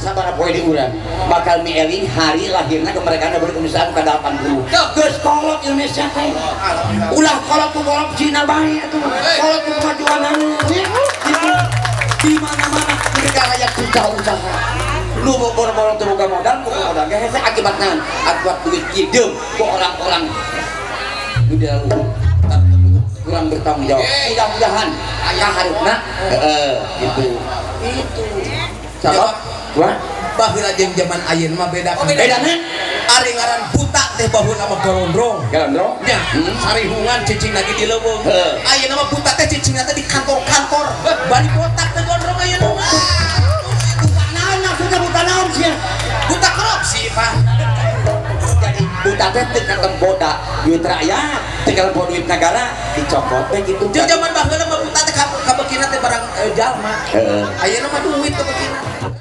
sabaraha poe di urang bakal mieling hari lahirna kemerdekaan Republik Indonesia ke 80 geus kolot Indonesia teh ulah kolot ku kolot Cina bae atuh kolot ku kemajuanan di mana-mana mereka layak usaha lu boro-boro teu boga modal ku modal ge hese akibat naon akibat duit kideum ku orang-orang di dalam kurang bertanggung jawab mudah-mudahan ayah harupna gitu itu sabab wah baheula jeung zaman ayeuna mah beda kan bedana ari ngaran buta teh baheula mah golondrong nya sarihungan cicing lagi di leuweung ayeuna mah buta teh cicingna teh di kantor-kantor bari botak teh gondrong ayeuna mah buta naon maksudnya buta naon sih buta korupsi Pak jadi buta teh teu katem boda duit rakyat teu katem duit negara dicopot teh gitu jeung zaman baheula mah buta teh kabekina teh barang jalma ayeuna mah duit kabekina